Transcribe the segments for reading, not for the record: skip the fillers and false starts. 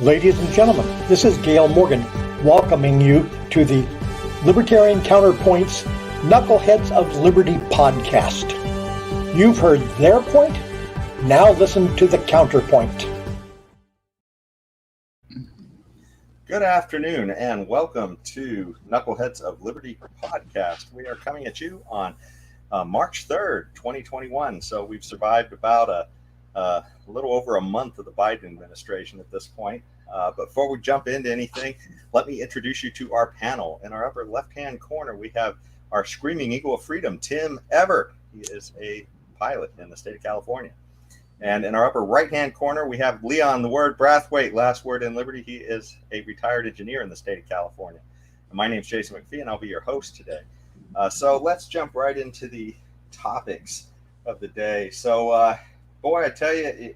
Ladies and gentlemen, this is Gail Morgan welcoming you to the Libertarian Counterpoint's Knuckleheads of Liberty podcast. You've heard their point, now listen to the counterpoint. Good afternoon and welcome to Knuckleheads of Liberty podcast. We are coming at you on March 3rd, 2021. So we've survived about a little over a month of the Biden administration at this point. But before we jump into anything, let me introduce you to our panel. In our upper left-hand corner, we have our screaming eagle of freedom, Tim Everett. He is a pilot in the state of California. And in our upper right-hand corner, we have Leon, the word Brathwaite, last word in Liberty. He is a retired engineer in the state of California. And my name is Jason McPhee, and I'll be your host today. So let's jump right into the topics of the day. So, boy, I tell you,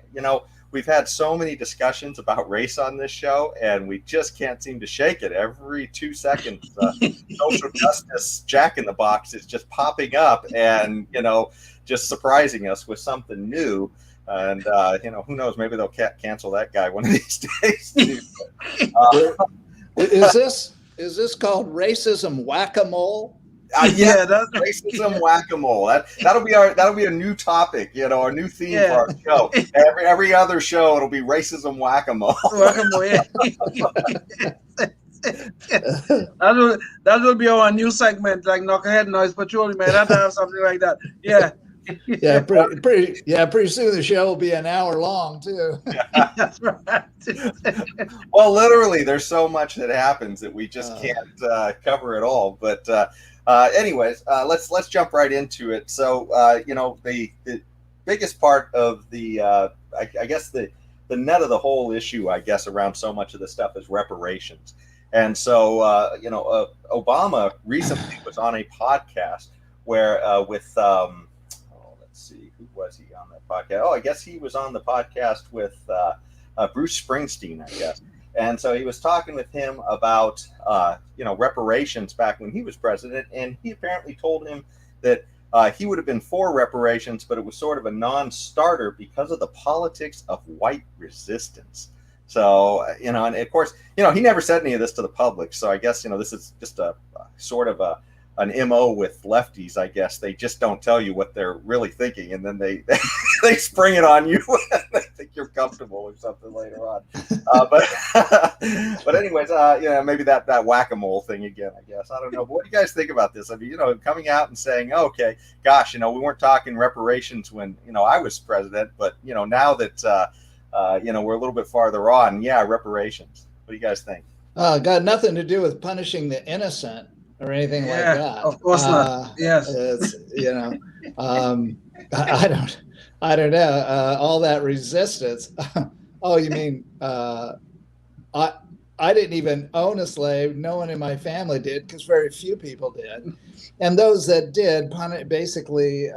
we've had so many discussions about race on this show, and we just can't seem to shake it. Every 2 seconds, social justice jack-in-the-box is just popping up and, just surprising us with something new. And, who knows, maybe they'll cancel that guy one of these days, too. Is this called racism whack-a-mole? Yeah, that's racism whack-a-mole. That'll be a new topic, our new theme for our show. Every other show, it'll be racism whack-a-mole. Whack-a-mole, yeah. that will be our new segment, like Knucklehead Noise Patrol. Man, have to have something like that. Yeah. Yeah, pretty soon the show will be an hour long too. That's right. Well, literally, there's so much that happens that we just can't cover it all. But anyways, let's jump right into it. So the biggest part of the I guess the nut of the whole issue, I guess, around so much of this stuff is reparations. And so Obama recently was on a podcast where with let's see, who was he on that podcast? Oh, I guess he was on the podcast with Bruce Springsteen, I guess. And so he was talking with him about, reparations back when he was president. And he apparently told him that he would have been for reparations, but it was sort of a non-starter because of the politics of white resistance. So, and of course, he never said any of this to the public. So I guess, this is just a sort of an MO with lefties, I guess. They just don't tell you what they're really thinking, and then they spring it on you and they think you're comfortable or something later on. But anyways, maybe that whack-a-mole thing again, I guess. I don't know. But what do you guys think about this? I mean, coming out and saying, oh, okay, gosh, we weren't talking reparations when, I was president, but, now that, we're a little bit farther on, yeah, reparations. What do you guys think? Got nothing to do with punishing the innocent or anything like that. Of course not. Yes. It's, I don't know. All that resistance. Oh, you mean I didn't even own a slave. No one in my family did, because very few people did. And those that did basically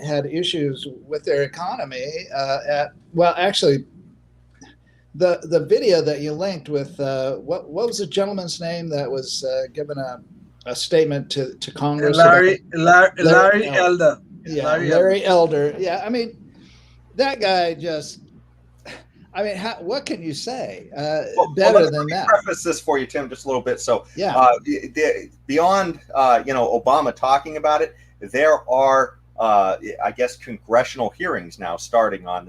had issues with their economy. Actually, the video that you linked with what was the gentleman's name that was given a statement to Congress? Larry Elder. Yeah, Larry Elder. Yeah, I mean, that guy just. I mean, what can you say better than that? Let me preface this for you, Tim, just a little bit. So, yeah. Beyond Obama talking about it, there are I guess congressional hearings now starting on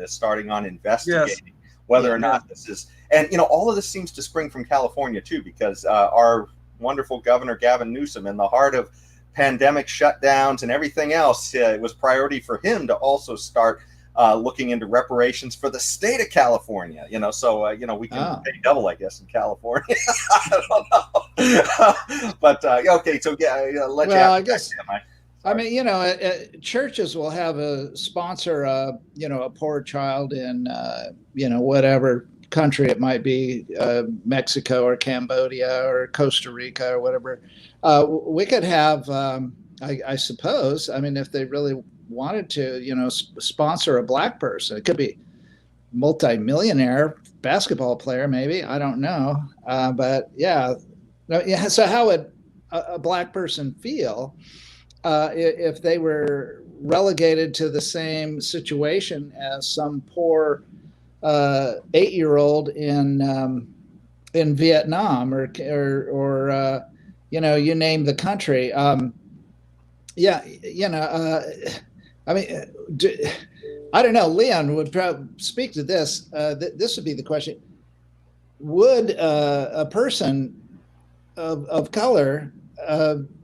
investigating whether or not this is, and all of this seems to spring from California too, because our wonderful Governor Gavin Newsom, in the heart of pandemic shutdowns and everything else, it was priority for him to also start looking into reparations for the state of California. So we can pay double, I guess, in California. I don't know, but okay. So I guess. I mean, churches will have a sponsor, a poor child in, whatever country it might be, Mexico or Cambodia or Costa Rica or whatever. We could have, I suppose, I mean, if they really wanted to, sponsor a black person, it could be multi-millionaire basketball player, maybe, I don't know. But yeah. So how would a black person feel if they were relegated to the same situation as some poor 8-year-old in in Vietnam or you know, you name the country. Yeah, you know, I mean, I don't know. Leon would probably speak to this. This would be the question: would a person of color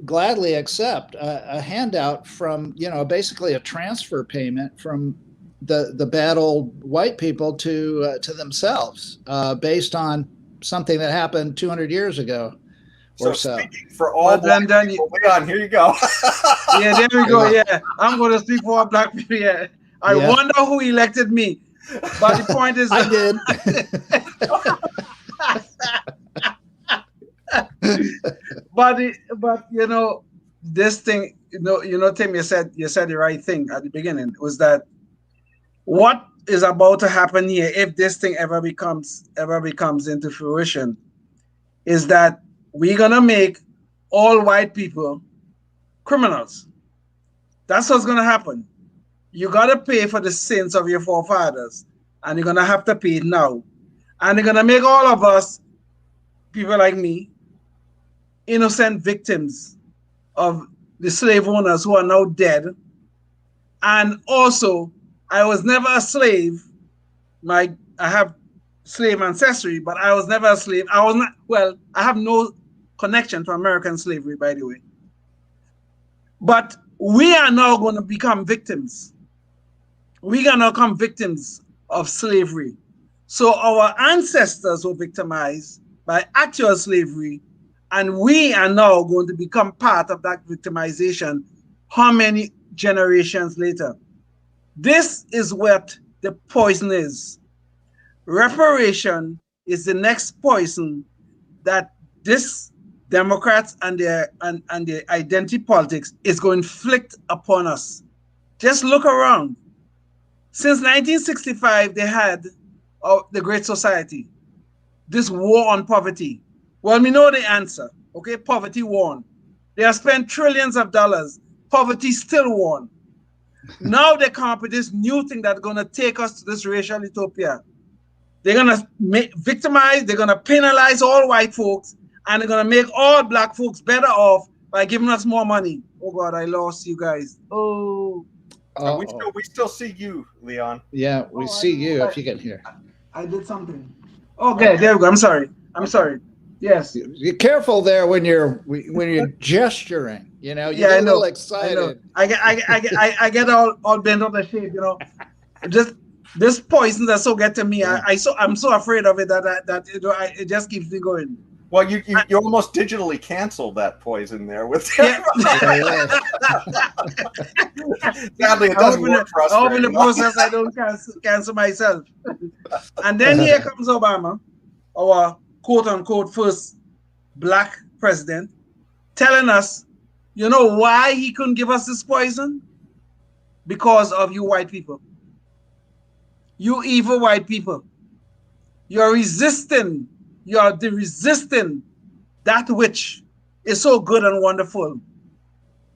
gladly accept a handout from, you know, basically a transfer payment from the bad old white people to themselves, based on something that happened 200 years ago or so? Speaking for all black people, Leon, here you go. Yeah, there we go. Yeah, I'm going to speak for all black people. Yeah, I wonder who elected me. But the point is, I did. but you know, this thing, you know, Tim, you said the right thing at the beginning, was that what is about to happen here, if this thing ever becomes into fruition, is that we're gonna make all white people criminals. That's what's gonna happen. You gotta pay for the sins of your forefathers, and you're gonna have to pay it now. And they're gonna make all of us, people like me, innocent victims of the slave owners who are now dead. And also, I was never a slave. I have slave ancestry, but I was never a slave. I was not, well, I have no connection to American slavery, by the way. But we are now going to become victims. We're going to become victims of slavery. So our ancestors were victimized by actual slavery, and we are now going to become part of that victimization how many generations later? This is what the poison is. Reparation is the next poison that this Democrats and their identity politics is going to inflict upon us. Just look around. Since 1965, they had the Great Society, this war on poverty. Well, we know the answer. Okay, poverty won. They have spent trillions of dollars. Poverty still won. Now they come up with this new thing that's going to take us to this racial utopia. They're going to victimize, they're going to penalize all white folks, and they're going to make all black folks better off by giving us more money. Oh, God, I lost you guys. Oh. We still see you, Leon. Yeah, we see you if you can hear. I did something. Okay, there we go. I'm sorry. Yes. Be careful there when you're gesturing. You know, you get a little excited. I get all bent out of shape. You know, just this poison that so get to me. Yeah. I'm so afraid of it that it just keeps me going. Well, you almost digitally canceled that poison there with. Yeah. Sadly, it doesn't work for us. I hope in the process I don't cancel myself. And then here comes Obama, our quote-unquote first black president, telling us, you know why he couldn't give us this poison? Because of you white people. You evil white people. You're resisting that which is so good and wonderful.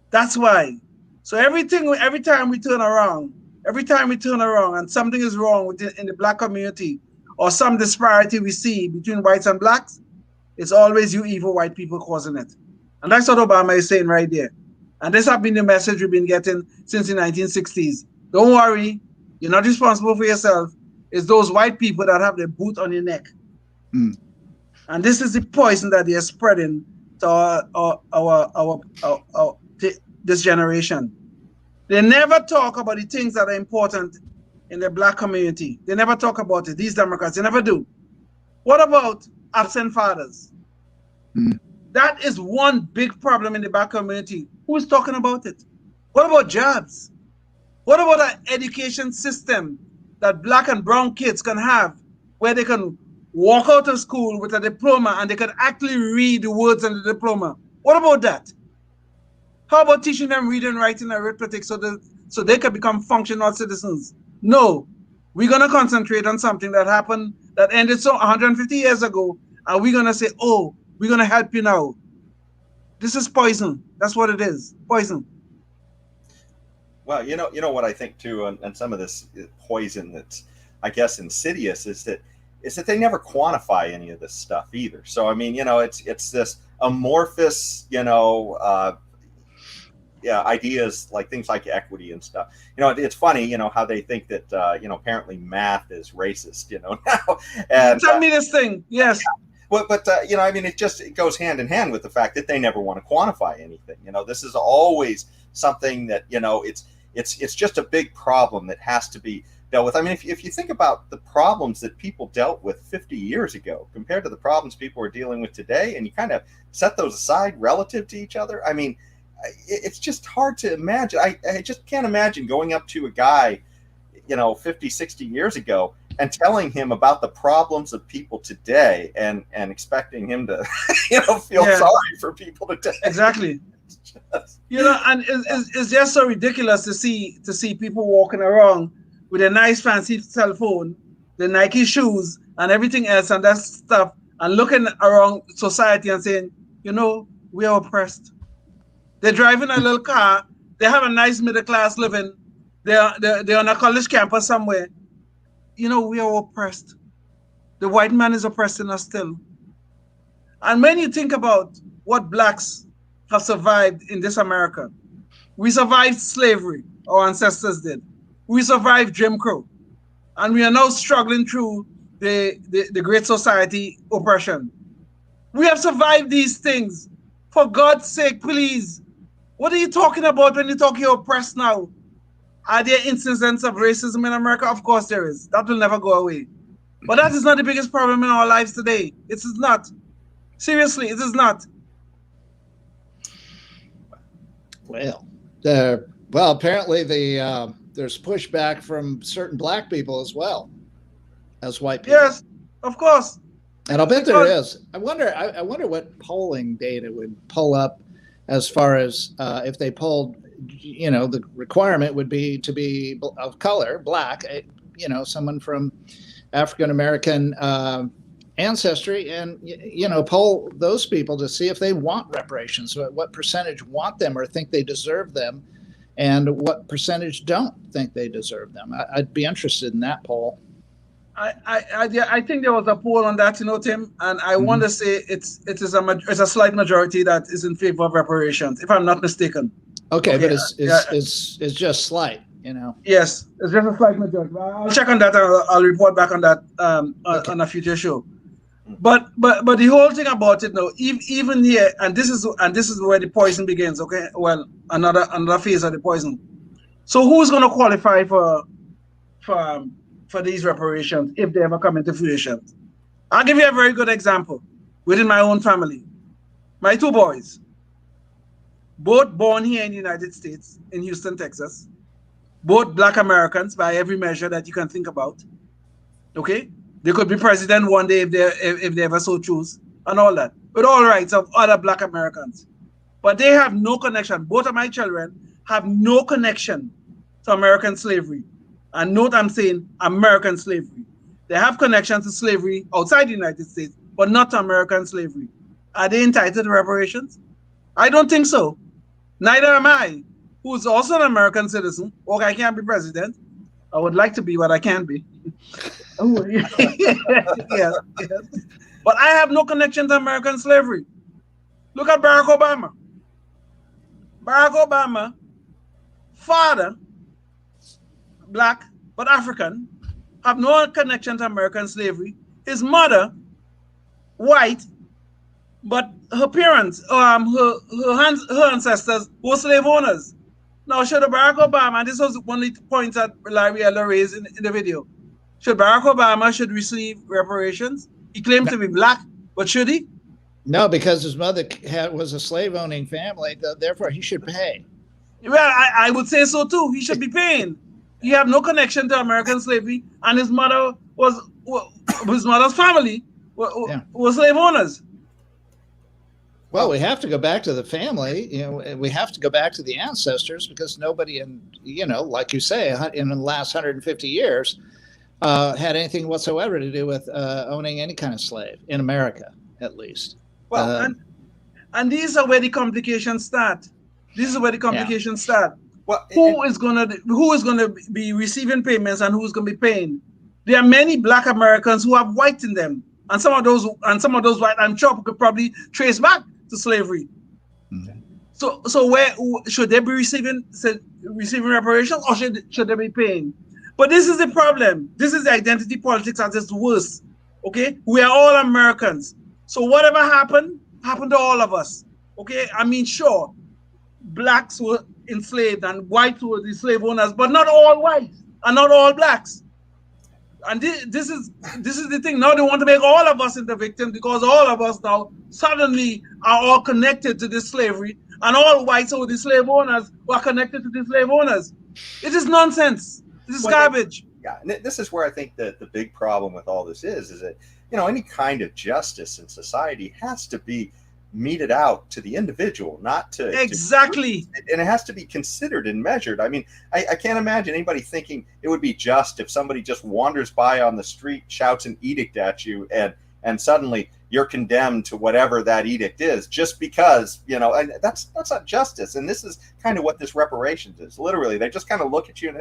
That's why. So every time we turn around and something is wrong in the black community, or some disparity we see between whites and blacks, it's always you evil white people causing it. And that's what Obama is saying right there. And this has been the message we've been getting since the 1960s. Don't worry, you're not responsible for yourself. It's those white people that have the boot on your neck. Mm. And this is the poison that they are spreading to this generation. They never talk about the things that are important in the black community. They never talk about it. These Democrats, they never do. What about absent fathers? Mm. That is one big problem in the black community. Who's talking about it? What about jobs? What about an education system that black and brown kids can have, where they can walk out of school with a diploma and they can actually read the words in the diploma? What about that? How about teaching them reading, writing, and arithmetic so they can become functional citizens? No, we're going to concentrate on something that happened, that ended 150 years ago, and we're going to say, oh, we're going to help you now. This is poison. That's what it is, poison. Well, you know what I think too, and some of this poison that's, I guess, insidious, is that is that they never quantify any of this stuff either. So I mean, it's this amorphous, ideas like things like equity and stuff. It's funny, how they think that apparently math is racist, now. And tell me this thing, yes. But it goes hand in hand with the fact that they never want to quantify anything. This is always something that it's just a big problem that has to be dealt with. I mean, if you think about the problems that people dealt with 50 years ago compared to the problems people are dealing with today, and you kind of set those aside relative to each other, I mean, it's just hard to imagine. I just can't imagine going up to a guy, 50, 60 years ago and telling him about the problems of people today and expecting him to, feel sorry for people today. Exactly. And it's just so ridiculous to see people walking around with a nice fancy cell phone, the Nike shoes and everything else and that stuff, and looking around society and saying, we are oppressed. They're driving a little car. They have a nice middle class living. They're on a college campus somewhere. We are oppressed. The white man is oppressing us still. And when you think about what blacks have survived in this America, we survived slavery. Our ancestors did. We survived Jim Crow. And we are now struggling through the Great Society oppression. We have survived these things. For God's sake, please. What are you talking about when you talk you're oppressed now? Are there incidents of racism in America? Of course there is. That will never go away. But that is not the biggest problem in our lives today. It is not. Seriously, it is not. Well, apparently there's pushback from certain black people as well as white people. Yes, of course. And I'll bet there is. I wonder what polling data would pull up as far as if they polled, the requirement would be to be of color, black, someone from African-American ancestry, and, poll those people to see if they want reparations, what percentage want them or think they deserve them, and what percentage don't think they deserve them. I'd be interested in that poll. I think there was a poll on that, Tim, and I want to say it's a slight majority that is in favor of reparations, if I'm not mistaken. Okay, but it's just slight, Yes, it's just a slight majority. I'll check on that. I'll report back on that on a future show. But the whole thing about it now, even here, and this is where the poison begins. Okay, well, another phase of the poison. So who's going to qualify for these reparations if they ever come into fruition? I'll give you a very good example within my own family. My two boys, both born here in the United States, in Houston, Texas, both black Americans by every measure that you can think about. Okay, they could be president one day if they ever so choose, and all that, with all rights of other black Americans. But they have no connection. Both of my children have no connection to American slavery. And note, I'm saying American slavery. They have connection to slavery outside the United States, but not to American slavery. Are they entitled to reparations? I don't think so. Neither am I, who's also an American citizen. Okay, I can't be president. I would like to be, but I can't be. Oh, yes. But I have no connection to American slavery. Look at Barack Obama. Barack Obama, father, black but African, have no connection to American slavery. His mother, white, but her parents, her ancestors were slave owners. Now, should Barack Obama, and this was one of the points that Larry Eller raised in the video, should Barack Obama receive reparations? He claimed to be black, but should he? No, because his mother was a slave-owning family, therefore he should pay. Well, I would say so too. He should be paying. He have no connection to American slavery, and his mother's family was slave owners. Well, we have to go back to the family. We have to go back to the ancestors, because nobody like you say, in the last 150 years, had anything whatsoever to do with owning any kind of slave in America, at least. Well, and these are where the complications start. Well, who is gonna be receiving payments and who's gonna be paying? There are many Black Americans who have white in them, and some of those white, I'm sure, could probably trace back to slavery. Mm-hmm. So where should they be receiving reparations, or should they be paying? But this is the problem. This is the identity politics at its worst. Okay, we are all Americans. So whatever happened to all of us. Okay, I mean, sure, Blacks were enslaved and whites were the slave owners, but not all whites and not all Blacks. And this is the thing. Now they want to make all of us into victims, because all of us now suddenly are all connected to this slavery, and all whites who are the slave owners are connected to the slave owners. It is nonsense. This is garbage. Yeah, and this is where I think that the big problem with all this is that, you know, any kind of justice in society has to be meted out to the individual, not to exactly, and it has to be considered and measured. I mean, I can't imagine anybody thinking it would be just if somebody just wanders by on the street, shouts an edict at you, and suddenly you're condemned to whatever that edict is, just because, you know, and that's not justice. And this is kind of what this reparations is. Literally, they just kind of look at you and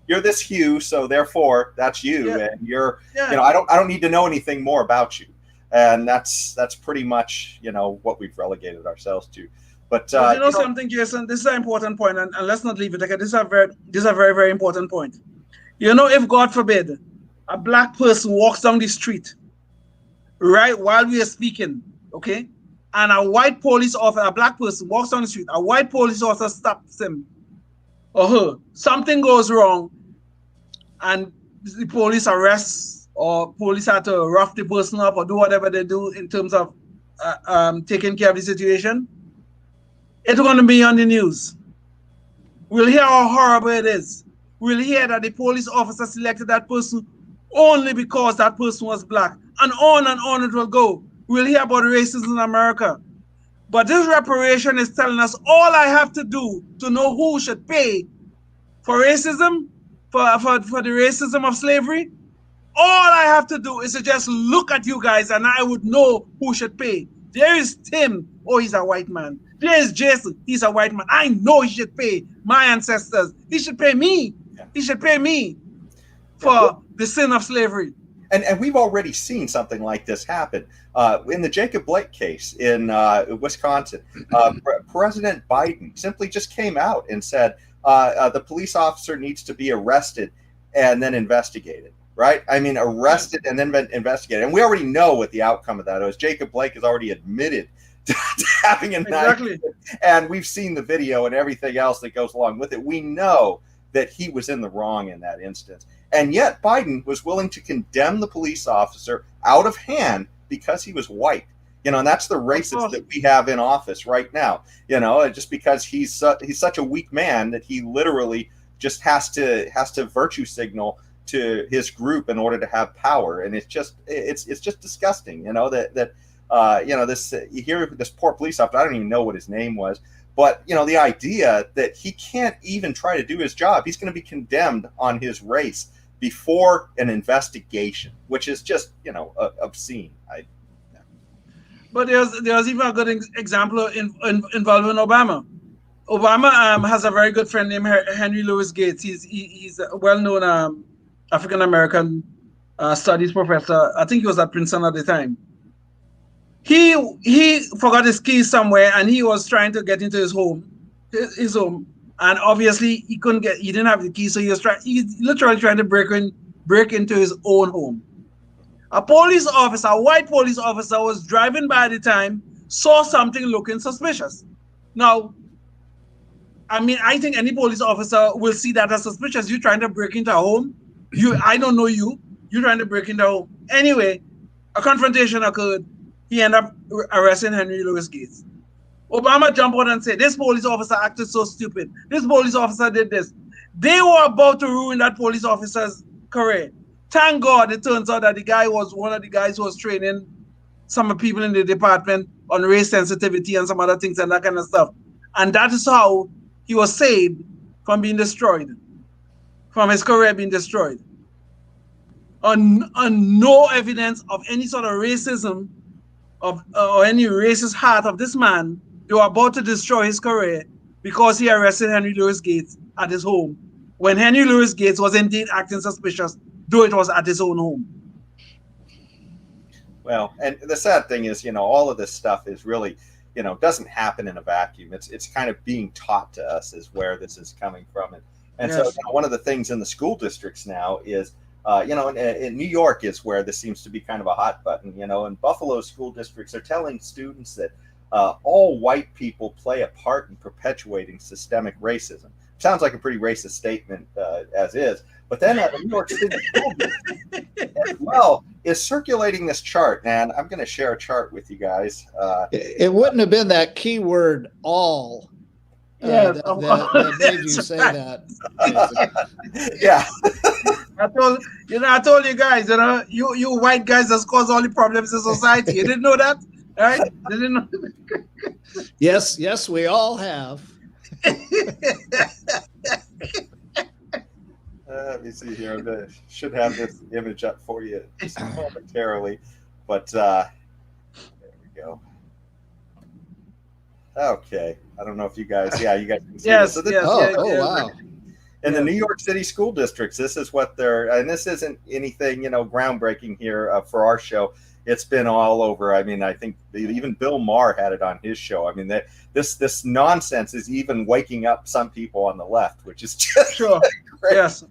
you're this hue, so therefore that's you, and you're, you know, I don't need to know anything more about you. And that's pretty much, you know, what we've relegated ourselves to. But you know something, Jason, this is an important point, and let's not leave it. Okay, this is a very, very important point. You know, if God forbid a Black person walks down the street right while we are speaking, okay, and a white police officer, a Black person walks down the street, a white police officer stops him or her, something goes wrong, and the police arrests, or police have to rough the person up or do whatever they do in terms of taking care of the situation, it's going to be on the news. We'll hear how horrible it is. We'll hear that the police officer selected that person only because that person was Black, and on it will go. We'll hear about racism in America. But this reparation is telling us all I have to do to know who should pay for racism, for the racism of slavery. All I have to do is to just look at you guys, and I would know who should pay. There is Tim. Oh, he's a white man. There is Jason. He's a white man. I know he should pay my ancestors. He should pay me. He should pay me for the sin of slavery. And we've already seen something like this happen. In the Jacob Blake case in Wisconsin, President Biden simply just came out and said the police officer needs to be arrested and then investigated. Right? I mean, arrested and then investigated. And we already know what the outcome of that is. Jacob Blake has already admitted to having a knife. And we've seen the video and everything else that goes along with it. We know that he was in the wrong in that instance. And yet Biden was willing to condemn the police officer out of hand because he was white. You know, and that's the racist that we have in office right now. You know, just because he's such a weak man that he literally just has to virtue signal to his group in order to have power. And it's just disgusting, you know, that you know, you hear this poor police officer, I don't even know what his name was, but you know, the idea that he can't even try to do his job, he's going to be condemned on his race before an investigation, which is just, you know, obscene. But there's even a good example involving Obama. Obama has a very good friend named Henry Louis Gates. He's a well-known African-American studies professor. I think he was at Princeton at the time. He forgot his keys somewhere, and he was trying to get into his home, and obviously he didn't have the keys, so he's literally trying to break into his own home. A white police officer was driving by at the time, saw something looking suspicious. Now, I mean, I think any police officer will see that as suspicious. You trying to break into a home? I don't know you. You're trying to break into a home. Anyway, a confrontation occurred. He ended up arresting Henry Louis Gates. Obama jumped out and said, this police officer acted so stupid. This police officer did this. They were about to ruin that police officer's career. Thank God it turns out that the guy was one of the guys who was training some people in the department on race sensitivity and some other things and that kind of stuff. And that is how he was saved from being destroyed, from his career being destroyed. On no evidence of any sort of racism or any racist heart of this man, they were about to destroy his career because he arrested Henry Louis Gates at his home, when Henry Louis Gates was indeed acting suspicious though it was at his own home. Well, and the sad thing is, all of this stuff is really, doesn't happen in a vacuum. It's kind of being taught to us is where this is coming from. And Yes. so one of the things in the school districts now is, in New York is where this seems to be kind of a hot button, in Buffalo school districts are telling students that all white people play a part in perpetuating systemic racism. Sounds like a pretty racist statement as is. But then the New York City school district as well is circulating this chart, and I'm going to share a chart with you guys. It wouldn't have been that keyword "all" Yes, that made you say right. that. Yeah. I told you guys, you white guys that's caused all the problems in society. You didn't know that, right? You didn't know. Yes, we all have. Let me see here. I should have this image up for you just momentarily, but there we go. Okay, I don't know if you guys, you guys can see Yes, this. So yes, Wow. In the New York City school districts, this is what and this isn't anything, groundbreaking here for our show. It's been all over. I mean, I think even Bill Maher had it on his show. I mean, this nonsense is even waking up some people on the left, which is just Sure. crazy. Yes.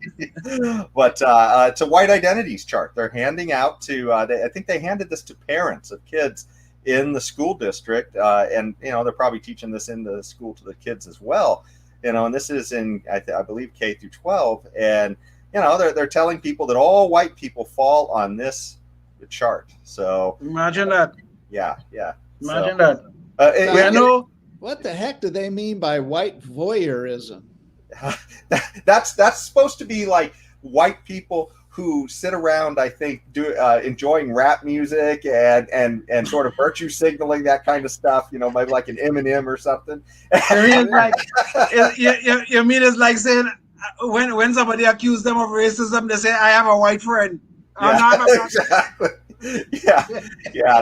But it's a white identities chart. They're handing out to, I think they handed this to parents of kids in the school district. And, they're probably teaching this in the school to the kids as well. And this is in, I believe, K through 12. And, they're telling people that all white people fall on this chart. So Imagine that. Yeah. Imagine that. I know. What the heck do they mean by white voyeurism? That's supposed to be like white people who sit around, I think, enjoying rap music and sort of virtue signaling, that kind of stuff. Maybe like an Eminem or something. You mean it's like saying when somebody accuses them of racism, they say, "I have a white friend." Yeah, exactly. Yeah.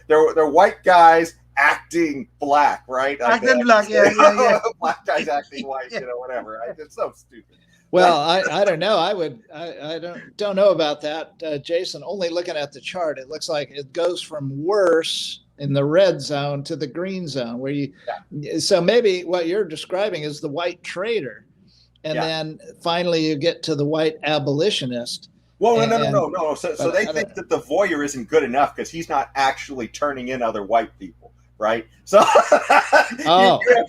They're white guys acting black, right? Acting black, yeah. Black guys acting white, whatever. It's so stupid. Well, I don't know. I don't know about that, Jason. Only looking at the chart, it looks like it goes from worse in the red zone to the green zone, where so maybe what you're describing is the white traitor, and then finally you get to the white abolitionist. Well, no. So they think that the voyeur isn't good enough because he's not actually turning in other white people, right? So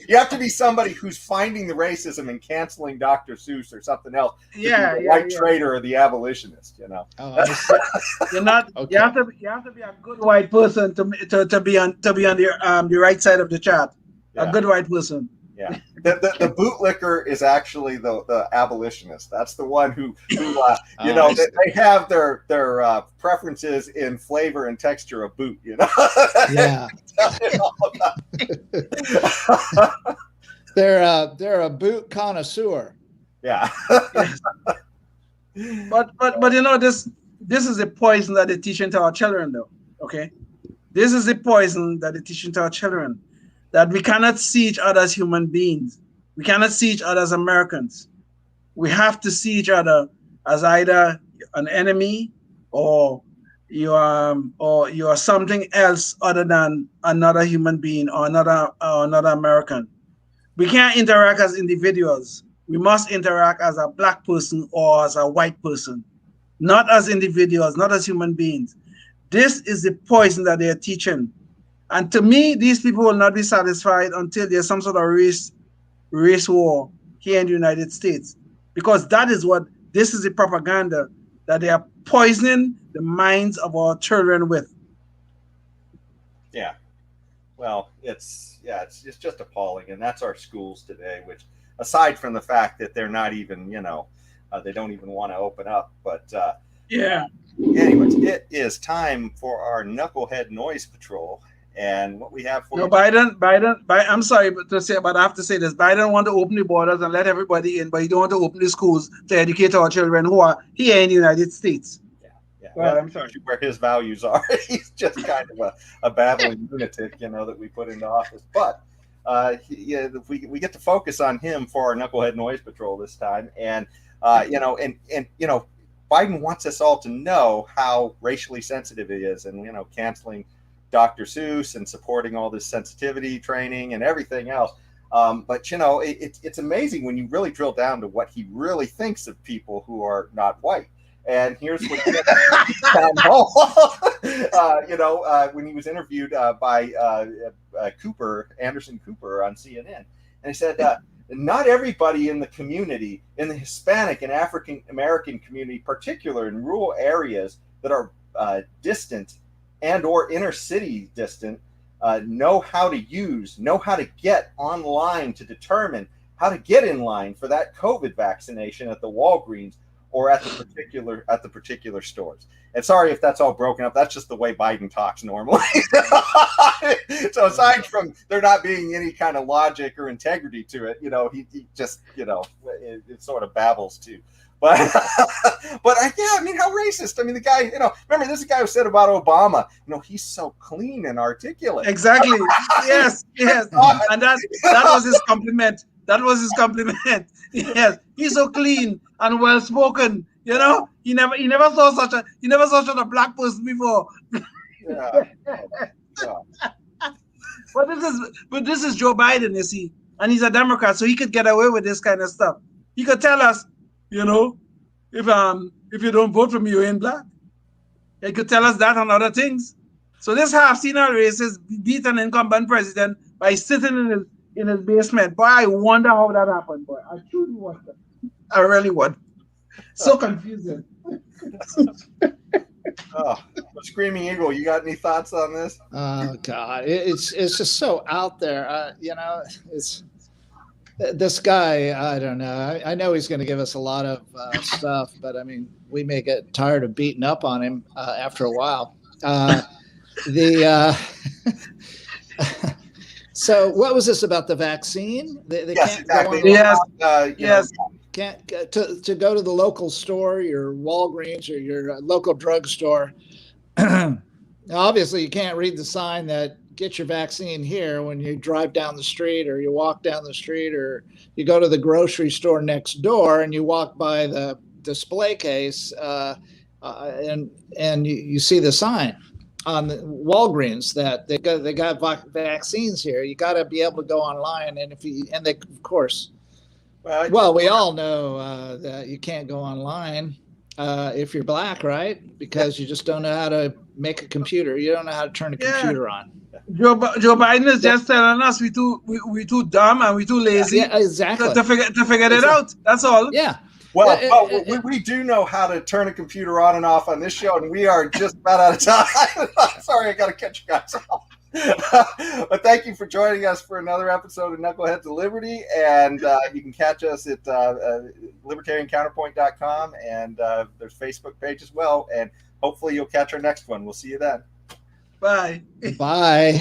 you have to be somebody who's finding the racism and canceling Dr. Seuss or something else. The white traitor or the abolitionist, You're not. Okay. You have to be a good white person to be on the right side of the chart. Yeah. A good white person. Yeah, the bootlicker is actually the abolitionist. That's the one who they have their preferences in flavor and texture of boot. Yeah. They're a boot connoisseur. Yeah. But this is the poison that they're teaching to our children, though. Okay, this is the poison that they're teaching to our children. That we cannot see each other as human beings. We cannot see each other as Americans. We have to see each other as either an enemy or you are something else other than another human being or another American. We can't interact as individuals. We must interact as a black person or as a white person, not as individuals, not as human beings. This is the poison that they are teaching. And to me, these people will not be satisfied until there's some sort of race war here in the United States. Because this is the propaganda that they are poisoning the minds of our children with. Yeah. Well, it's just appalling. And that's our schools today, which aside from the fact that they're not even, they don't even want to open up. But anyways, it is time for our Knucklehead Noise Patrol. And what we have for you. Biden, I'm sorry to say, but I have to say this. Biden want to open the borders and let everybody in, but he don't want to open the schools to educate our children who are here in the United States. Yeah. Well, I'm sorry. Where his values are. He's just kind of a babbling lunatic, that we put into office. But we get to focus on him for our Knucklehead Noise Patrol this time. And, Biden wants us all to know how racially sensitive he is, and canceling Dr. Seuss and supporting all this sensitivity training and everything else. But it's amazing when you really drill down to what he really thinks of people who are not white. And here's what he said when he was interviewed by Anderson Cooper on CNN, and he said, not everybody in the community, in the Hispanic and African American community, particular in rural areas that are distant and or inner city distant, know how to get online to determine how to get in line for that COVID vaccination at the Walgreens or at the particular stores. And sorry if that's all broken up. That's just the way Biden talks normally. So aside from there not being any kind of logic or integrity to it, he just, it sort of babbles too. But I mean, how racist? I mean, the guy, remember this is a guy who said about Obama, he's so clean and articulate. Exactly. Yes. And that was his compliment. That was his compliment. Yes, he's so clean and well spoken. He never saw such a black person before. Yeah. But this is Joe Biden, you see, and he's a Democrat, so he could get away with this kind of stuff. He could tell us, if you don't vote for me, you ain't black. He could tell us that and other things. So this half-seen racist beat an incumbent president by sitting in his basement. Boy, I wonder how that happened, boy. I truly wonder. I really would. So confusing. Oh, Screaming Eagle, you got any thoughts on this? Oh God, it's just so out there. It's this guy. I don't know. I know he's going to give us a lot of stuff, but I mean, we may get tired of beating up on him after a while. So what was this about the vaccine? They yes, can't exactly. go Yes. Can't to go to the local store, your Walgreens or your local drugstore. Obviously, you can't read the sign that get your vaccine here when you drive down the street or you walk down the street or you go to the grocery store next door and you walk by the display case and you see the sign on the Walgreens that they got vaccines here. You got to be able to go online, and they of course. Well, we all know that you can't go online if you're black, right? Because you just don't know how to make a computer. You don't know how to turn a computer on. Joe Biden is just telling us we too dumb and we too lazy. Yeah, exactly. To figure it out. That's all. Yeah. Well, we do know how to turn a computer on and off on this show, and we are just about out of time. Sorry, I got to catch you guys off. But thank you for joining us for another episode of Knuckleheads of Liberty, and you can catch us at libertariancounterpoint.com, and there's a Facebook page as well, and hopefully you'll catch our next one. We'll see you then. Bye. Bye.